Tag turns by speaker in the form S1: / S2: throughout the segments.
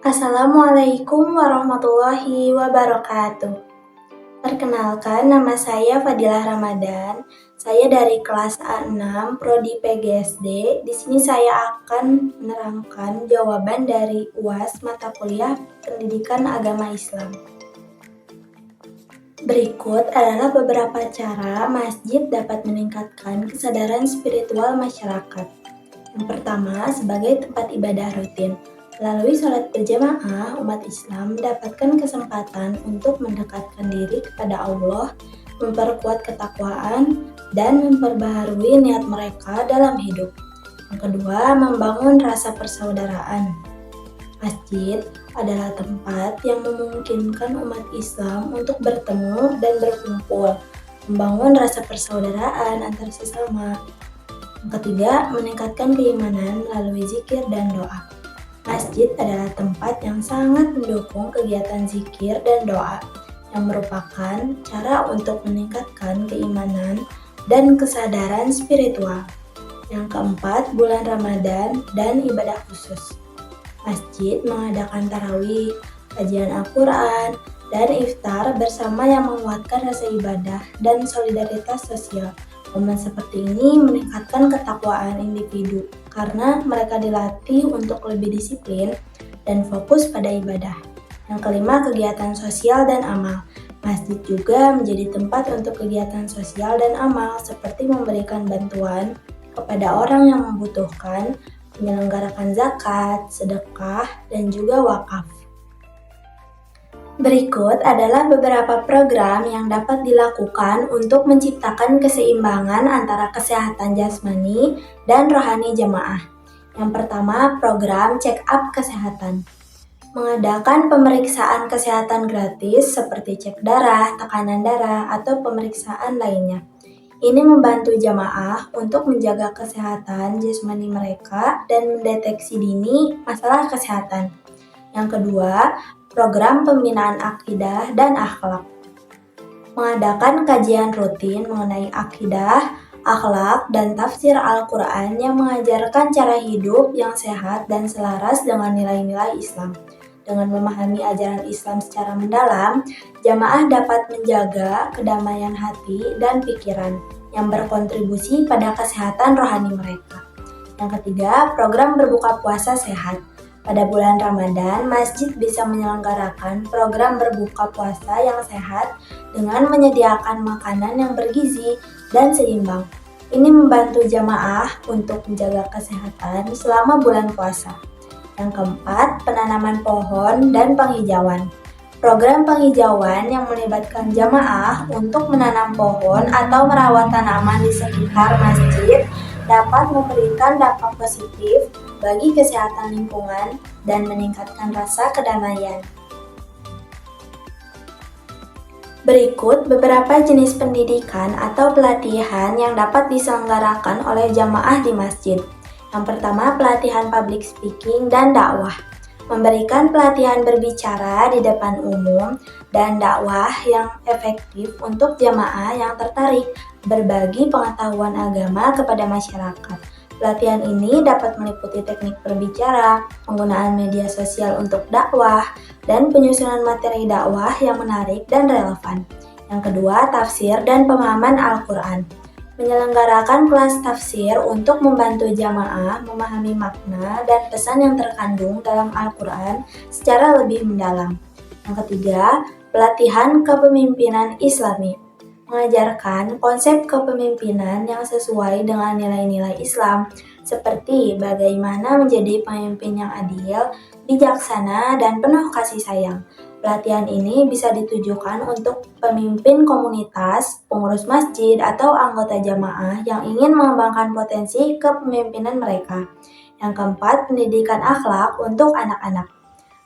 S1: Assalamualaikum warahmatullahi wabarakatuh. Perkenalkan, nama saya Fadilah Ramadan. Saya dari kelas A6 Prodi PGSD. Di sini saya akan menerangkan jawaban dari UAS mata kuliah Pendidikan Agama Islam. Berikut adalah beberapa cara masjid dapat meningkatkan kesadaran spiritual masyarakat. Yang pertama, sebagai tempat ibadah rutin. Melalui sholat berjamaah, umat Islam mendapatkan kesempatan untuk mendekatkan diri kepada Allah, memperkuat ketakwaan, dan memperbaharui niat mereka dalam hidup. Yang kedua, membangun rasa persaudaraan. Masjid adalah tempat yang memungkinkan umat Islam untuk bertemu dan berkumpul, membangun rasa persaudaraan antar sesama. Yang ketiga, meningkatkan keimanan melalui zikir dan doa. Masjid adalah tempat yang sangat mendukung kegiatan zikir dan doa, yang merupakan cara untuk meningkatkan keimanan dan kesadaran spiritual. Yang keempat, bulan Ramadan dan ibadah khusus. Masjid mengadakan tarawih, kajian Al-Quran, dan iftar bersama yang menguatkan rasa ibadah dan solidaritas sosial. Momen seperti ini meningkatkan ketakwaan individu karena mereka dilatih untuk lebih disiplin dan fokus pada ibadah. Yang kelima, kegiatan sosial dan amal. Masjid juga menjadi tempat untuk kegiatan sosial dan amal seperti memberikan bantuan kepada orang yang membutuhkan, menyelenggarakan zakat, sedekah, dan juga wakaf. Berikut adalah beberapa program yang dapat dilakukan untuk menciptakan keseimbangan antara kesehatan jasmani dan rohani jamaah. Yang pertama, program check-up kesehatan. Mengadakan pemeriksaan kesehatan gratis seperti cek darah, tekanan darah, atau pemeriksaan lainnya. Ini membantu jamaah untuk menjaga kesehatan jasmani mereka dan mendeteksi dini masalah kesehatan. Yang kedua, program pembinaan akidah dan akhlak. Mengadakan kajian rutin mengenai akidah, akhlak, dan tafsir Al-Quran yang mengajarkan cara hidup yang sehat dan selaras dengan nilai-nilai Islam. Dengan memahami ajaran Islam secara mendalam, jamaah dapat menjaga kedamaian hati dan pikiran yang berkontribusi pada kesehatan rohani mereka. Yang ketiga, program berbuka puasa sehat. Pada bulan Ramadan, masjid bisa menyelenggarakan program berbuka puasa yang sehat dengan menyediakan makanan yang bergizi dan seimbang. Ini membantu jamaah untuk menjaga kesehatan selama bulan puasa. Yang keempat, penanaman pohon dan penghijauan. Program penghijauan yang melibatkan jamaah untuk menanam pohon atau merawat tanaman di sekitar masjid dapat memberikan dampak positif bagi kesehatan lingkungan dan meningkatkan rasa kedamaian. Berikut beberapa jenis pendidikan atau pelatihan yang dapat diselenggarakan oleh jamaah di masjid. Yang pertama, pelatihan public speaking dan dakwah. Memberikan pelatihan berbicara di depan umum dan dakwah yang efektif untuk jamaah yang tertarik berbagi pengetahuan agama kepada masyarakat. Pelatihan ini dapat meliputi teknik berbicara, penggunaan media sosial untuk dakwah, dan penyusunan materi dakwah yang menarik dan relevan. Yang kedua, tafsir dan pemahaman Al-Quran. Menyelenggarakan kelas tafsir untuk membantu jamaah memahami makna dan pesan yang terkandung dalam Al-Quran secara lebih mendalam. Yang ketiga, pelatihan kepemimpinan Islami. Mengajarkan konsep kepemimpinan yang sesuai dengan nilai-nilai Islam, seperti bagaimana menjadi pemimpin yang adil, bijaksana, dan penuh kasih sayang. Pelatihan ini bisa ditujukan untuk pemimpin komunitas, pengurus masjid, atau anggota jamaah yang ingin mengembangkan potensi kepemimpinan mereka. Yang keempat, pendidikan akhlak untuk anak-anak.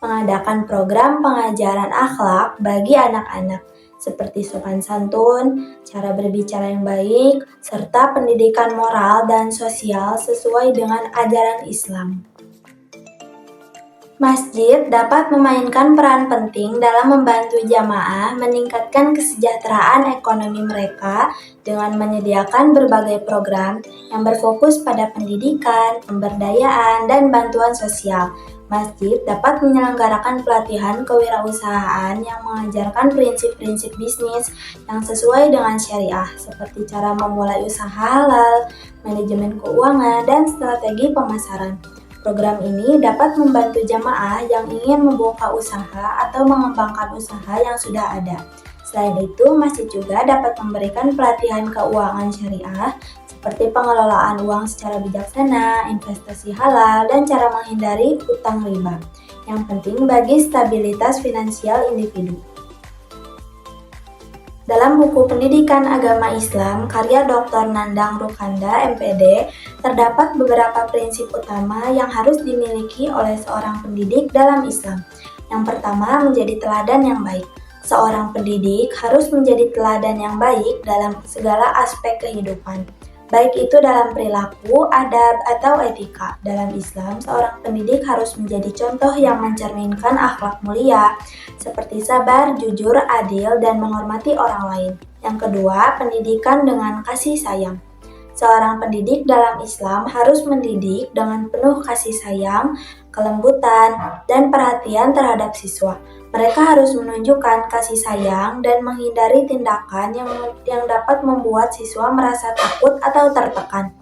S1: Mengadakan program pengajaran akhlak bagi anak-anak, seperti sopan santun, cara berbicara yang baik, serta pendidikan moral dan sosial sesuai dengan ajaran Islam. Masjid dapat memainkan peran penting dalam membantu jamaah meningkatkan kesejahteraan ekonomi mereka dengan menyediakan berbagai program yang berfokus pada pendidikan, pemberdayaan, dan bantuan sosial. Masjid dapat menyelenggarakan pelatihan kewirausahaan yang mengajarkan prinsip-prinsip bisnis yang sesuai dengan syariah, seperti cara memulai usaha halal, manajemen keuangan, dan strategi pemasaran. Program ini dapat membantu jamaah yang ingin membuka usaha atau mengembangkan usaha yang sudah ada. Selain itu, masjid juga dapat memberikan pelatihan keuangan syariah seperti pengelolaan uang secara bijaksana, investasi halal, dan cara menghindari hutang riba, yang penting bagi stabilitas finansial individu. Dalam buku Pendidikan Agama Islam karya Dr. Nandang Rukanda, MPD, terdapat beberapa prinsip utama yang harus dimiliki oleh seorang pendidik dalam Islam. Yang pertama, menjadi teladan yang baik. Seorang pendidik harus menjadi teladan yang baik dalam segala aspek kehidupan, baik itu dalam perilaku, adab, atau etika. Dalam Islam, seorang pendidik harus menjadi contoh yang mencerminkan akhlak mulia, seperti sabar, jujur, adil, dan menghormati orang lain. Yang kedua, pendidikan dengan kasih sayang. Seorang pendidik dalam Islam harus mendidik dengan penuh kasih sayang, kelembutan, dan perhatian terhadap siswa. Mereka harus menunjukkan kasih sayang dan menghindari tindakan yang dapat membuat siswa merasa takut atau tertekan.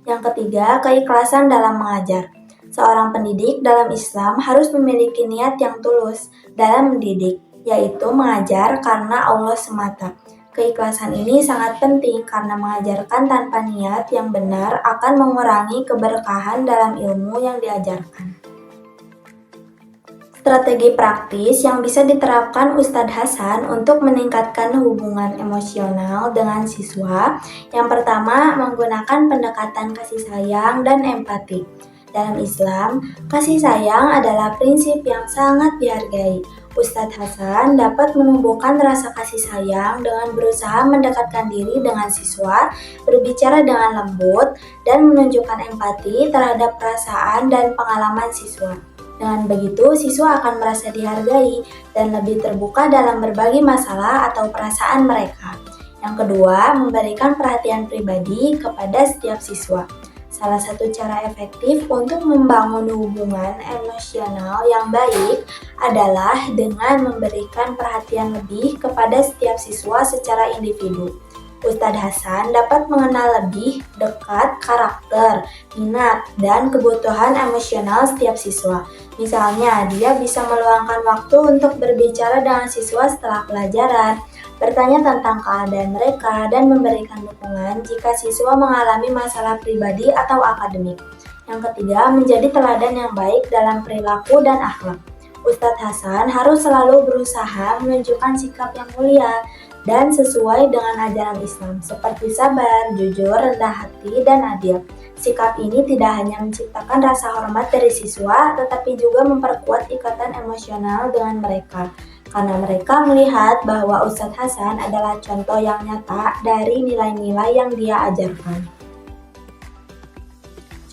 S1: Yang ketiga, keikhlasan dalam mengajar. Seorang pendidik dalam Islam harus memiliki niat yang tulus dalam mendidik, yaitu mengajar karena Allah semata. Keikhlasan ini sangat penting karena mengajarkan tanpa niat yang benar akan mengurangi keberkahan dalam ilmu yang diajarkan. Strategi praktis yang bisa diterapkan Ustadz Hasan untuk meningkatkan hubungan emosional dengan siswa. Yang pertama, menggunakan pendekatan kasih sayang dan empati. Dalam Islam, kasih sayang adalah prinsip yang sangat dihargai. Ustadz Hasan dapat menumbuhkan rasa kasih sayang dengan berusaha mendekatkan diri dengan siswa, berbicara dengan lembut, dan menunjukkan empati terhadap perasaan dan pengalaman siswa. Dengan begitu, siswa akan merasa dihargai dan lebih terbuka dalam berbagi masalah atau perasaan mereka. Yang kedua, memberikan perhatian pribadi kepada setiap siswa. Salah satu cara efektif untuk membangun hubungan emosional yang baik adalah dengan memberikan perhatian lebih kepada setiap siswa secara individu. Ustadz Hasan dapat mengenal lebih dekat karakter, minat, dan kebutuhan emosional setiap siswa. Misalnya, dia bisa meluangkan waktu untuk berbicara dengan siswa setelah pelajaran, bertanya tentang keadaan mereka, dan memberikan dukungan jika siswa mengalami masalah pribadi atau akademik. Yang ketiga, menjadi teladan yang baik dalam perilaku dan akhlak. Ustadz Hasan harus selalu berusaha menunjukkan sikap yang mulia dan sesuai dengan ajaran Islam, seperti sabar, jujur, rendah hati, dan adil. Sikap ini tidak hanya menciptakan rasa hormat dari siswa, tetapi juga memperkuat ikatan emosional dengan mereka, karena mereka melihat bahwa Ustadz Hasan adalah contoh yang nyata dari nilai-nilai yang dia ajarkan.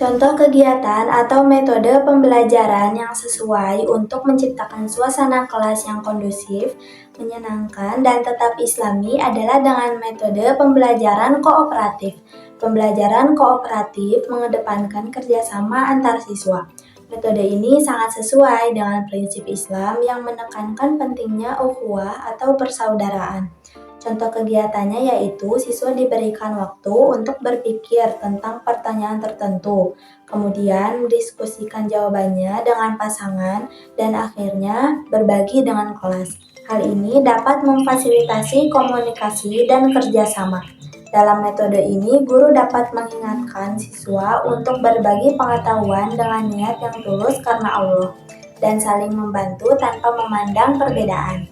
S1: Contoh kegiatan atau metode pembelajaran yang sesuai untuk menciptakan suasana kelas yang kondusif, menyenangkan, dan tetap islami adalah dengan metode pembelajaran kooperatif. Pembelajaran kooperatif mengedepankan kerjasama antar siswa. Metode ini sangat sesuai dengan prinsip Islam yang menekankan pentingnya ukhuwah atau persaudaraan. Contoh kegiatannya yaitu siswa diberikan waktu untuk berpikir tentang pertanyaan tertentu, kemudian mendiskusikan jawabannya dengan pasangan, dan akhirnya berbagi dengan kelas. Hal ini dapat memfasilitasi komunikasi dan kerjasama. Dalam metode ini, guru dapat mengingatkan siswa untuk berbagi pengetahuan dengan niat yang tulus karena Allah, dan saling membantu tanpa memandang perbedaan.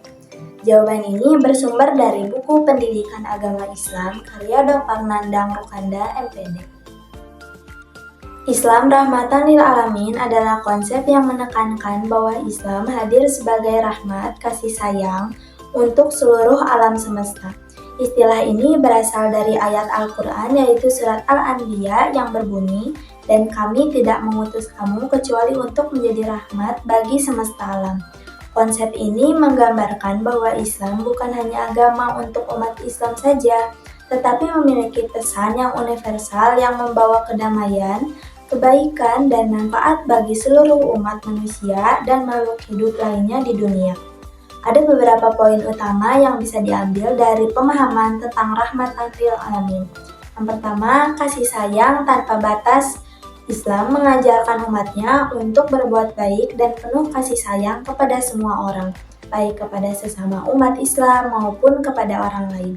S1: Jawaban ini bersumber dari buku Pendidikan Agama Islam karya Dr. Nandang Rukanda, MPD. Islam rahmatan lil alamin adalah konsep yang menekankan bahwa Islam hadir sebagai rahmat kasih sayang untuk seluruh alam semesta. Istilah ini berasal dari ayat Al-Quran yaitu surat Al-Anbiya yang berbunyi, "Dan kami tidak mengutus kamu kecuali untuk menjadi rahmat bagi semesta alam." Konsep ini menggambarkan bahwa Islam bukan hanya agama untuk umat Islam saja, tetapi memiliki pesan yang universal yang membawa kedamaian, kebaikan, dan manfaat bagi seluruh umat manusia dan makhluk hidup lainnya di dunia. Ada beberapa poin utama yang bisa diambil dari pemahaman tentang rahmatan lil alamin. Yang pertama, kasih sayang tanpa batas. Islam mengajarkan umatnya untuk berbuat baik dan penuh kasih sayang kepada semua orang, baik kepada sesama umat Islam maupun kepada orang lain.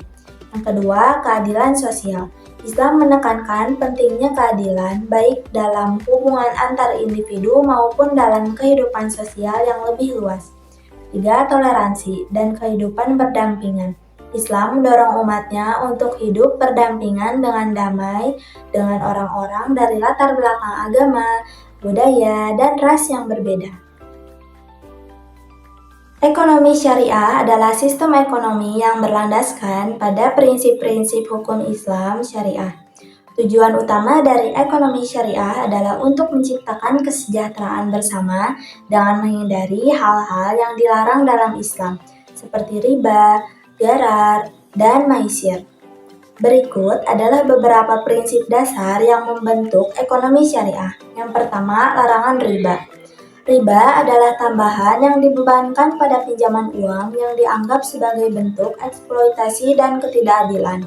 S1: Yang kedua, keadilan sosial. Islam menekankan pentingnya keadilan baik dalam hubungan antar individu maupun dalam kehidupan sosial yang lebih luas. Tiga, toleransi dan kehidupan berdampingan. Islam mendorong umatnya untuk hidup berdampingan dengan damai dengan orang-orang dari latar belakang agama, budaya, dan ras yang berbeda. Ekonomi syariah adalah sistem ekonomi yang berlandaskan pada prinsip-prinsip hukum Islam syariah. Tujuan utama dari ekonomi syariah adalah untuk menciptakan kesejahteraan bersama dengan menghindari hal-hal yang dilarang dalam Islam, seperti riba, gharar, dan maisir. Berikut adalah beberapa prinsip dasar yang membentuk ekonomi syariah. Yang pertama, larangan riba. Riba adalah tambahan yang dibebankan pada pinjaman uang yang dianggap sebagai bentuk eksploitasi dan ketidakadilan.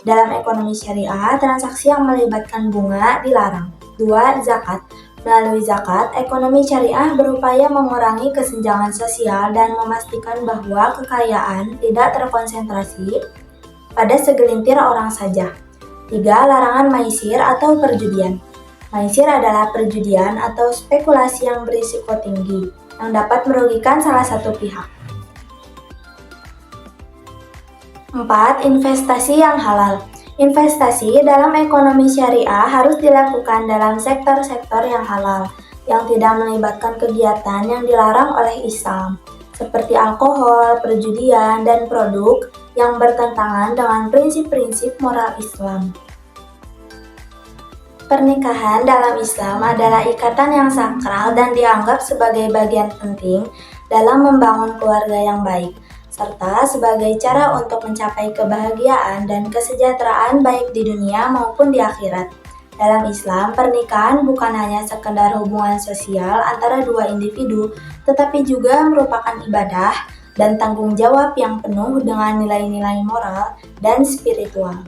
S1: Dalam ekonomi syariah, transaksi yang melibatkan bunga dilarang. 2. Zakat. Melalui zakat, ekonomi syariah berupaya mengurangi kesenjangan sosial dan memastikan bahwa kekayaan tidak terkonsentrasi pada segelintir orang saja. 3. Larangan maisir atau perjudian. Maisir adalah perjudian atau spekulasi yang berisiko tinggi, yang dapat merugikan salah satu pihak. 4. Investasi yang halal. Investasi dalam ekonomi syariah harus dilakukan dalam sektor-sektor yang halal, yang tidak melibatkan kegiatan yang dilarang oleh Islam, seperti alkohol, perjudian, dan produk yang bertentangan dengan prinsip-prinsip moral Islam. Pernikahan dalam Islam adalah ikatan yang sakral dan dianggap sebagai bagian penting dalam membangun keluarga yang baik, serta sebagai cara untuk mencapai kebahagiaan dan kesejahteraan baik di dunia maupun di akhirat. Dalam Islam, pernikahan bukan hanya sekedar hubungan sosial antara dua individu, tetapi juga merupakan ibadah dan tanggung jawab yang penuh dengan nilai-nilai moral dan spiritual.